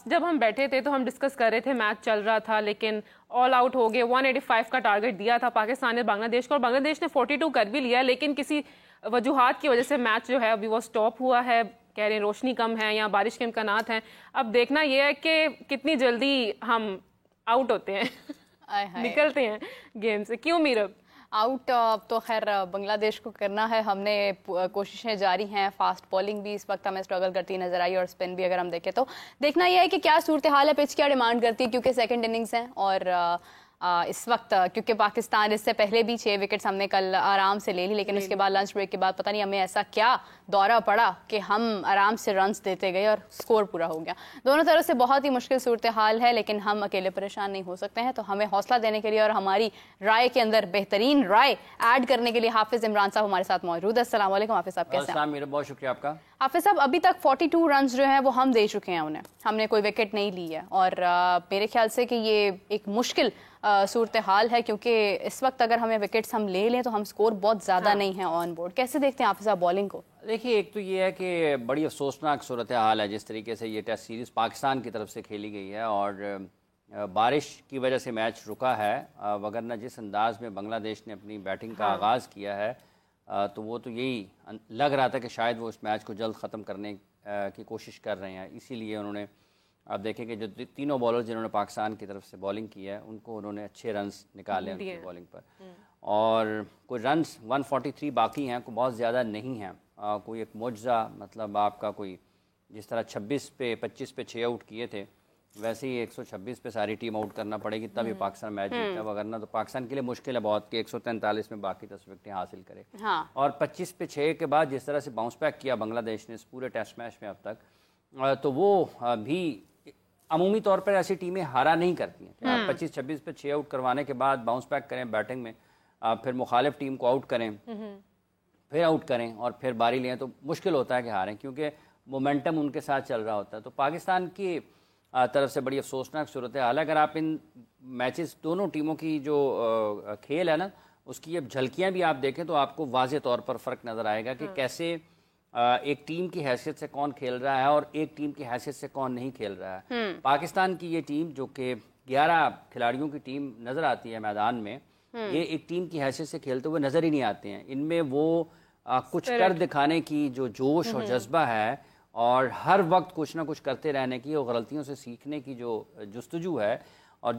जब हम बैठे थे तो हम डिस्कस कर रहे थे, मैच चल रहा था लेकिन ऑल आउट हो गए। 185 का टारगेट दिया था पाकिस्तान ने बांग्लादेश को और बांग्लादेश ने 42 कर भी लिया, लेकिन किसी वजूहात की वजह से मैच जो है अभी वो स्टॉप हुआ है। कह रहे हैं रोशनी कम है या बारिश के इम्कानात हैं। अब देखना यह है कि कितनी जल्दी हम आउट होते हैं निकलते हैं गेम से। क्यों मीरब? आउट तो खैर बांग्लादेश को करना है, हमने कोशिशें जारी हैं। फास्ट बॉलिंग भी इस वक्त हमें स्ट्रगल करती नजर आई और स्पिन भी अगर हम देखें तो देखना यह है कि क्या सूरत हाल है, पिच क्या डिमांड करती है, क्योंकि सेकंड इनिंग्स हैं और इस वक्त क्योंकि पाकिस्तान इससे पहले भी 6 विकेट्स हमने कल आराम से ले ली, लेकिन उसके बाद लंच ब्रेक के बाद पता नहीं हमें ऐसा क्या दौरा पड़ा कि हम आराम से रन्स देते गए और स्कोर पूरा हो गया। दोनों तरफ से बहुत ही मुश्किल सूरत हाल है, लेकिन हम अकेले परेशान नहीं हो सकते हैं। तो हमें हौसला देने के लिए और हमारी राय के अंदर बेहतरीन राय ऐड करने के लिए हाफिज इमरान साहब हमारे साथ मौजूद है। अस्सलाम वालेकुम हाफिज साहब, कैसे हैं? मेरा बहुत शुक्रिया आपका। हाफिज साहब, अभी तक 42 रन जो हैं वो हम दे चुके हैं उन्हें, हमने कोई विकेट नहीं ली है और मेरे ख्याल से कि ये एक मुश्किल सूरत हाल है, क्योंकि इस वक्त अगर हमें विकेट्स हम ले लें तो हम स्कोर बहुत ज़्यादा नहीं है ऑन बोर्ड। कैसे देखते हैं हाफिज साहब बॉलिंग को? देखिए, एक तो ये है कि बड़ी अफसोसनाक सूरत हाल है जिस तरीके से ये टेस्ट सीरीज़ पाकिस्तान की तरफ से खेली गई है और बारिश की वजह से मैच रुका है। वगरना जिस अंदाज में बांग्लादेश ने अपनी बैटिंग का आगाज़ किया है तो वो तो यही लग रहा था कि शायद वो इस मैच को जल्द ख़त्म करने की कोशिश कर रहे हैं। इसीलिए उन्होंने, आप देखें कि जो तीनों बॉलर जिन्होंने पाकिस्तान की तरफ से बॉलिंग की है उनको उन्होंने अच्छे रन्स निकाले उनकी बॉलिंग पर, और कोई रन्स 143 बाकी हैं, कोई बहुत ज़्यादा नहीं है। कोई एक मुआवजा, मतलब आपका कोई जिस तरह 26 पे 25 पे 6 आउट किए थे वैसे ही 126 पे सारी टीम आउट करना पड़ेगी तभी पाकिस्तान मैच जीतता, वगरना तो पाकिस्तान के लिए मुश्किल है बहुत कि 143 में बाकी 10 विकेटें हासिल करे। हाँ। और 25 पे 6 के बाद जिस तरह से बाउंस बैक किया बांग्लादेश ने इस पूरे टेस्ट मैच में अब तक, तो वो भी अमूमी तौर पर ऐसी टीमें हारा नहीं करती हैं। आप 25-26 पे 6 आउट करवाने के बाद बाउंस बैक करें बैटिंग में, फिर मुखालिफ टीम को आउट करें, फिर आउट करें और फिर बारी लें, तो मुश्किल होता है कि हारें, क्योंकि मोमेंटम उनके साथ चल रहा होता है। तो पाकिस्तान की तरफ से बड़ी अफसोसनाक सूरत हाल है। अगर आप इन मैचेस दोनों टीमों की जो खेल है ना, उसकी अब झलकियाँ भी आप देखें तो आपको वाज़े तौर पर फ़र्क नज़र आएगा कि कैसे एक टीम की हैसियत से कौन खेल रहा है और एक टीम की हैसियत से कौन नहीं खेल रहा है। पाकिस्तान की ये टीम जो कि 11 खिलाड़ियों की टीम नज़र आती है मैदान में, ये एक टीम की हैसियत से खेलते हुए नज़र ही नहीं आते हैं। इनमें वो कुछ कर दिखाने की जो जोश और जज्बा है और हर वक्त कुछ ना कुछ करते रहने की और गलतियों से सीखने की जो जुस्तजू है और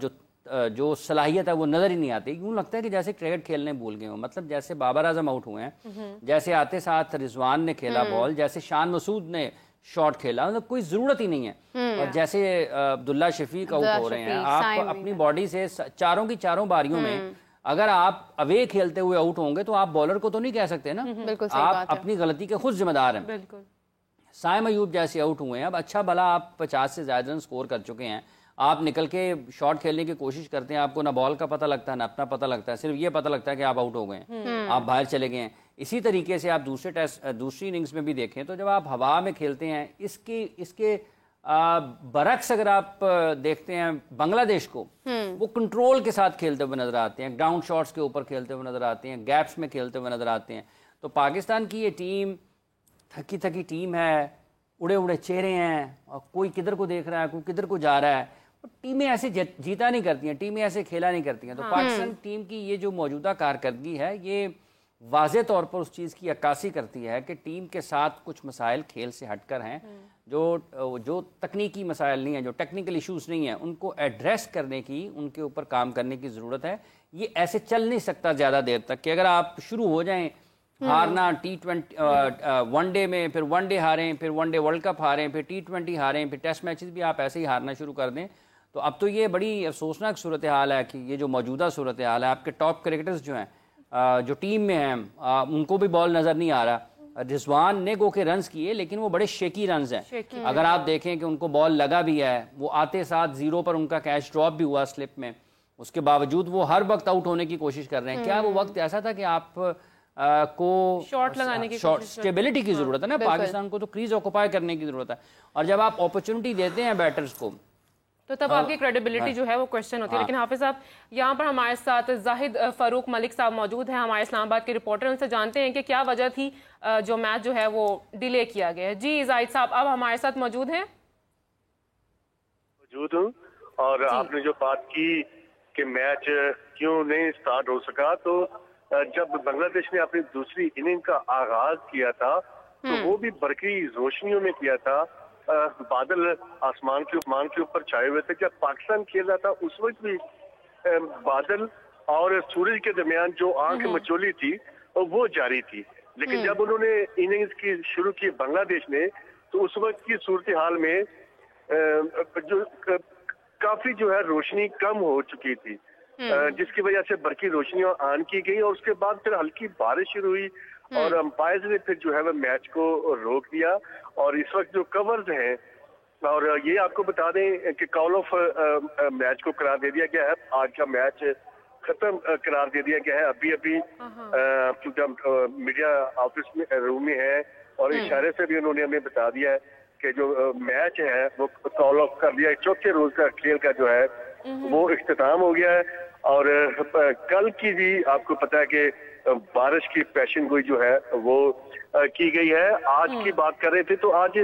जो सलाहियत है वो नज़र ही नहीं आती। यूँ लगता है कि जैसे क्रिकेट खेलने भूल गए हो, मतलब जैसे बाबर आजम आउट हुए हैं, जैसे आते साथ रिजवान ने खेला बॉल, जैसे शान मसूद ने शॉट खेला, मतलब कोई ज़रूरत ही नहीं है। और जैसे अब्दुल्ला शफीक आउट हो रहे हैं, आप अपनी बॉडी से चारों की चारों बारियों में अगर आप अवे खेलते हुए आउट होंगे तो आप बॉलर को तो नहीं कह सकते ना, आप अपनी गलती के खुद जिम्मेदार हैं। साइम अयूब जैसे आउट हुए हैं, अब अच्छा भला आप 50 से ज़्यादा रन स्कोर कर चुके हैं, आप निकल के शॉट खेलने की कोशिश करते हैं, आपको ना बॉल का पता लगता है ना अपना पता लगता है, सिर्फ ये पता लगता है कि आप आउट हो गए हैं, आप बाहर चले गए हैं। इसी तरीके से आप दूसरी इनिंग्स में भी देखें तो जब आप हवा में खेलते हैं, इसके बरक्स अगर आप देखते हैं बांग्लादेश को, वो कंट्रोल के साथ खेलते हुए नजर आते हैं, ग्राउंड शॉट्स के ऊपर खेलते हुए नजर आते हैं, गैप्स में खेलते हुए नजर आते हैं। तो पाकिस्तान की ये टीम थकी थकी टीम है, उड़े उड़े चेहरे हैं, और कोई किधर को देख रहा है, कोई किधर को जा रहा है। टीमें ऐसे जीता नहीं करती हैं, टीमें ऐसे खेला नहीं करती हैं। तो पाकिस्तान टीम की ये जो मौजूदा कारकर्दगी है, ये वाज़े तौर पर उस चीज़ की अक्कासी करती है कि टीम के साथ कुछ मसाइल खेल से हटकर हैं, जो तकनीकी मसाइल नहीं हैं, जो टेक्निकल इश्यूज नहीं हैं, उनको एड्रेस करने की, उनके ऊपर काम करने की ज़रूरत है। ये ऐसे चल नहीं सकता ज़्यादा देर तक कि अगर आप शुरू हो जाएं हारना T20 वनडे में, फिर वनडे हारें, फिर वनडे वर्ल्ड कप हारें, फिर T20 हारें, फिर टेस्ट मैचेस भी आप ऐसे ही हारना शुरू कर दें, तो अब तो ये बड़ी अफसोसनाक सूरत हाल है कि ये जो मौजूदा सूरत हाल है, आपके टॉप क्रिकेटर्स जो हैं, जो टीम में हैं, उनको भी बॉल नज़र नहीं आ रहा। रिजवान ने गो के रन्स किए, लेकिन वो बड़े शेकी रन्स हैं। अगर आप देखें कि उनको बॉल लगा भी है, वो आते साथ 0 पर उनका कैच ड्रॉप भी हुआ स्लिप में, उसके बावजूद वो हर वक्त आउट होने की कोशिश कर रहे हैं। क्या वो वक्त ऐसा था कि आप को शॉट लगाने की स्टेबिलिटी की जरूरत है ना, पाकिस्तान को तो क्रीज ऑक्युपाई करने की जरूरत है, और जब आप अपॉर्चुनिटी देते हैं बैटर्स को तो तब आपकी क्रेडिबिलिटी जो है वो क्वेश्चन होती है। लेकिन हाफिज साहब, यहाँ पर हमारे साथ जाहिद फारूक मलिक साहब मौजूद हैं, हमारे इस्लामाबाद के रिपोर्टर, उनसे जानते हैं कि क्या वजह थी जो मैच जो है वो डिले किया गया है। जी जाहिद साहब, अब हमारे साथ मौजूद हैं। मौजूद हूँ। और आपने जो बात की कि मैच क्यों नहीं स्टार्ट हो सका, तो जब बांग्लादेश ने अपनी दूसरी इनिंग का आगाज किया था तो वो भी बरकी रोशनियों में किया था। बादल आसमान के ऊपर छाए हुए थे। जब पाकिस्तान खेल रहा था उस वक्त भी बादल और सूरज के दरमियान जो आंख मचोली थी वो जारी थी। लेकिन जब उन्होंने इनिंग्स की शुरू की बांग्लादेश ने, तो उस वक्त की सूरत हाल में जो काफी जो है रोशनी कम हो चुकी थी, जिसकी वजह से बरकी रोशनियां ऑन की गई और उसके बाद फिर हल्की बारिश शुरू हुई और अंपायर ने फिर जो है वह मैच को रोक दिया। और इस वक्त जो कवर्स हैं, और ये आपको बता दें कि कॉल ऑफ मैच को करार दे दिया गया है। आज का मैच खत्म करार दे दिया गया है। अभी क्योंकि हम मीडिया ऑफिस में रूम में है और इशारे से भी उन्होंने हमें बता दिया है कि जो मैच है वो कॉल ऑफ कर दिया है। चौथे रोज का खेल का जो है वो इख्तिताम हो गया है। और कल की भी आपको पता है कि बारिश की पेशन गोई जो है वो की गई है। आज की बात कर रहे थे तो आज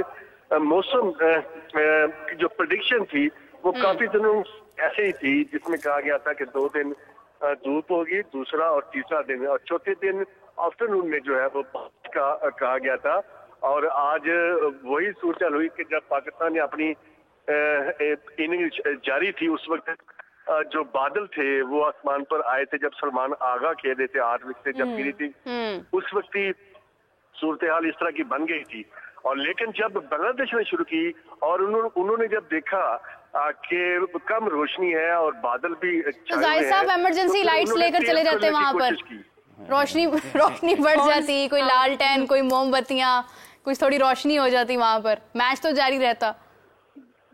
मौसम की जो प्रेडिक्शन थी वो काफी दिनों ऐसे ही थी, जिसमें कहा गया था कि 2 दिन धूप होगी, दूसरा और तीसरा दिन और चौथे दिन आफ्टरनून में जो है वो बारिश का कहा गया था। और आज वही सूरत हुई कि जब पाकिस्तान ने अपनी इनिंग जारी थी उस वक्त जो बादल थे वो आसमान पर आए थे। जब सलमान आगा खेल रहे थे 8 विकेट जब गिरी थी उस वक्त ही सूरत हाल इस तरह की बन गई थी। और लेकिन जब बांग्लादेश ने शुरू की और उन्होंने जब देखा कि कम रोशनी है और बादल भी तो जाहिर साहब इमरजेंसी लाइट्स लेकर चले जाते वहां पर, रोशनी बढ़ जाती, कोई लालटेन, कोई मोमबत्तियां, कुछ थोड़ी रोशनी हो जाती वहां पर, मैच तो जारी रहता।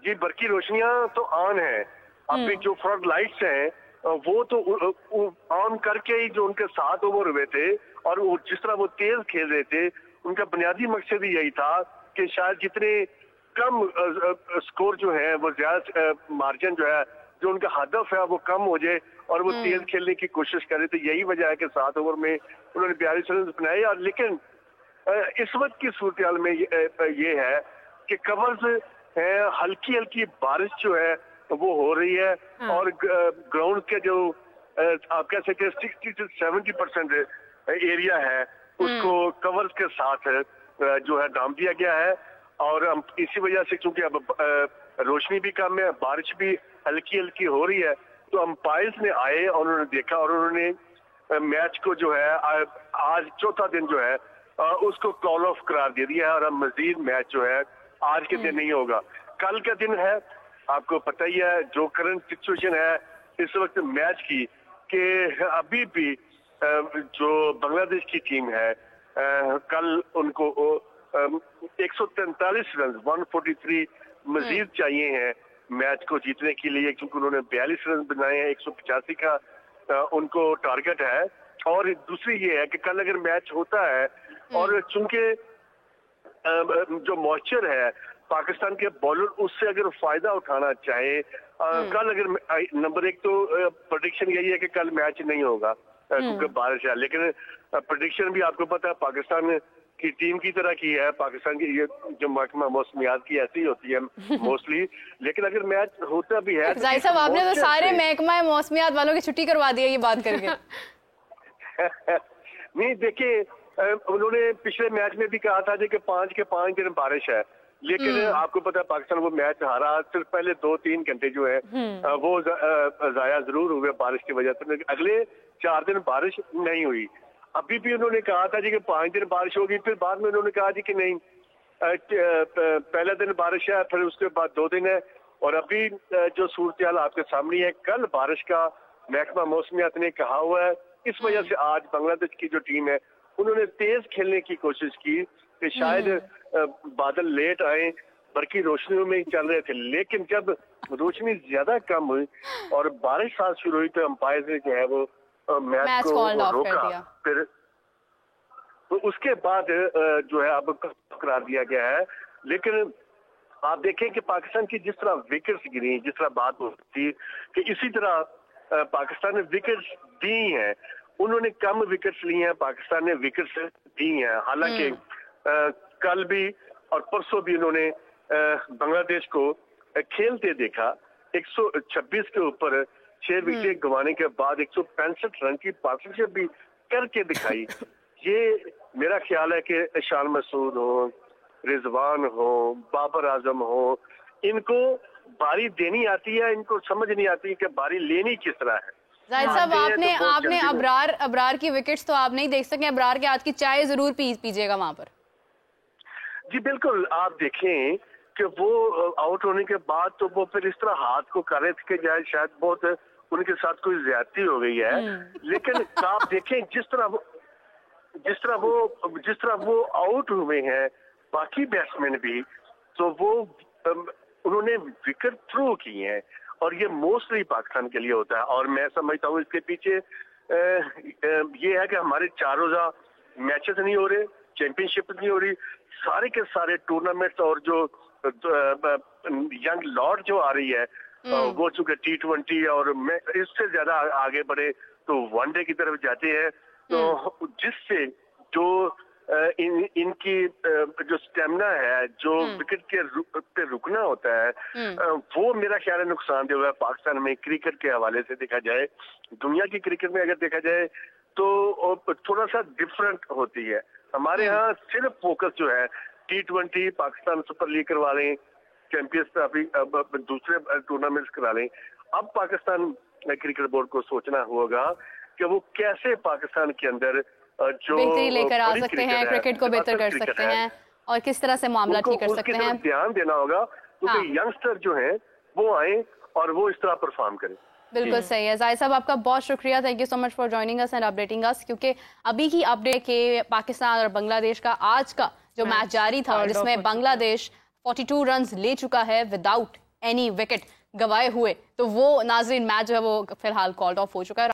जी, बरकी रोशनियां तो ऑन है। अभी जो फ्रंट लाइट्स हैं वो तो ऑन करके ही जो उनके 7 ओवर हुए थे और वो जिस तरह वो तेज खेल रहे थे, उनका बुनियादी मकसद ही यही था कि शायद जितने कम स्कोर जो है वो ज्यादा मार्जिन जो है जो उनका हदफ है वो कम हो जाए और वो तेज खेलने की कोशिश कर रहे थे। यही वजह है कि 7 ओवर में उन्होंने 42 रन बनाए। और लेकिन इस वक्त की सूरत हाल में ये है कि कवर्स है, हल्की हल्की बारिश जो है वो हो रही है और ग्राउंड के जो आप कह सकते हैं 60 से 70% एरिया है उसको कवर्स के साथ जो है ढांप दिया गया है। और इसी वजह से क्योंकि अब रोशनी भी कम है, बारिश भी हल्की हल्की हो रही है, तो अंपायर्स ने आए और उन्होंने देखा और उन्होंने मैच को जो है आज चौथा दिन जो है उसको कॉल ऑफ करार दे दिया है। और अब मजीद मैच जो है आज के दिन नहीं होगा, कल का दिन है। आपको पता ही है जो करंट सिचुएशन है इस वक्त मैच की, कि अभी भी जो बांग्लादेश की टीम है कल उनको 143 रन 143 मजीद चाहिए हैं मैच को जीतने के लिए, क्योंकि उन्होंने 42 रन बनाए हैं। 185 का उनको टारगेट है। और दूसरी ये है कि कल अगर मैच होता है और चूंकि जो मॉइस्चर है पाकिस्तान के बॉलर उससे अगर फायदा उठाना चाहे, कल अगर नंबर 1 तो प्रेडिक्शन यही है कि कल मैच नहीं होगा क्योंकि बारिश है। लेकिन प्रेडिक्शन भी आपको पता है पाकिस्तान की टीम की तरह की है। पाकिस्तान की ये जो महकमा मौसमियात की ऐसी होती है मोस्टली। लेकिन अगर मैच होता भी है जाहिर साहब आपने तो सारे महकमा मौसमियात वालों की छुट्टी करवा दी है ये बात करके। नहीं, देखिए उन्होंने पिछले मैच में भी कहा था कि 5 के 5 दिन बारिश है, लेकिन आपको पता है पाकिस्तान वो मैच हारा। सिर्फ पहले 2-3 घंटे जो है वो जाया जरूर हुए बारिश की वजह से। अगले 4 दिन बारिश नहीं हुई। अभी भी उन्होंने कहा था जी कि 5 दिन बारिश होगी, फिर बाद में उन्होंने कहा जी कि नहीं, पहला दिन बारिश है, फिर उसके बाद 2 दिन है। और अभी जो सूरत हाल आपके सामने है, कल बारिश का महकमा मौसमियात ने कहा हुआ है। इस वजह से आज बांग्लादेश की जो टीम है उन्होंने तेज खेलने की कोशिश की कि शायद बादल लेट आए, बरकी रोशनियों में ही चल रहे थे। लेकिन जब रोशनी ज्यादा कम हुई और बारिश साथ शुरू हुई तो अंपायर ने जो है वो मैच को रोका। फिर तो उसके बाद जो है अब करार दिया गया है। लेकिन आप देखें कि पाकिस्तान की जिस तरह विकेट्स गिरी, जिस तरह बात होती कि इसी तरह पाकिस्तान ने विकेट्स दी हैं, उन्होंने कम विकेट्स लिए हैं, पाकिस्तान ने विकेट्स दी हैं। हालांकि कल भी और परसों भी उन्होंने बांग्लादेश को खेलते देखा। 126 के ऊपर 6 विकेट गंवाने के बाद 165 रन की पार्टनरशिप भी करके दिखाई। ये मेरा ख्याल है कि इशान मसूद हो, रिजवान हो, बाबर आजम हो, इनको बारी देनी आती है, इनको समझ नहीं आती कि बारी लेनी किस तरह है। जाहिद साहब, आपने अबरार की विकेट्स तो आप नहीं देख सके, अबरार के हाथ की चाय जरूर पीजिएगा वहां पर। जी बिल्कुल, आप देखें कि वो आउट होने के बाद तो वो फिर इस तरह हाथ को कर रहे थे कि जाए शायद बहुत उनके साथ कोई ज्यादती हो गई है। लेकिन आप देखें जिस तरह वो आउट हुए हैं बाकी बैट्समैन भी, तो वो उन्होंने विकेट थ्रो किए हैं और ये मोस्टली पाकिस्तान के लिए होता है। और मैं समझता हूँ इसके पीछे ये है कि हमारे 4 रोजा मैचेस नहीं हो रहे, चैंपियनशिप नहीं हो रही, सारे के सारे टूर्नामेंट्स और जो यंग लॉर्ड जो आ रही है वो चूंकि T20 और मैं इससे ज्यादा आगे बढ़े तो वनडे की तरफ जाते हैं, तो जिससे जो इनकी जो स्टेमिना है, जो विकेट के पे रुकना होता है, वो मेरा ख्याल है नुकसानदेह हुआ है पाकिस्तान में क्रिकेट के हवाले से देखा जाए। दुनिया की क्रिकेट में अगर देखा जाए तो थोड़ा सा डिफरेंट होती है। हमारे यहाँ सिर्फ फोकस जो है T20 पाकिस्तान सुपर लीग करवा लें, चैंपियंस ट्रॉफी दूसरे टूर्नामेंट्स करा लें। अब पाकिस्तान क्रिकेट बोर्ड को सोचना होगा कि वो कैसे पाकिस्तान के अंदर जो बेहतरी लेकर आ सकते हैं, क्रिकेट को बेहतर कर सकते हैं और किस तरह से मामला ठीक कर सकते हैं। ध्यान देना होगा क्योंकि यंगस्टर जो हैं वो आए और वो इस तरह परफॉर्म करें। बिल्कुल सही है। जाहिद साहब, आपका बहुत शुक्रिया, thank you so much for joining us and updating us, क्योंकि अभी की अपडेट के पाकिस्तान और बांग्लादेश का आज का जो मैच जारी था जिसमें बांग्लादेश 42 रन्स ले चुका है विदाउट एनी विकेट गवाए हुए, तो वो नाजरीन मैच जो है वो फिलहाल कॉल्ड ऑफ हो चुका है।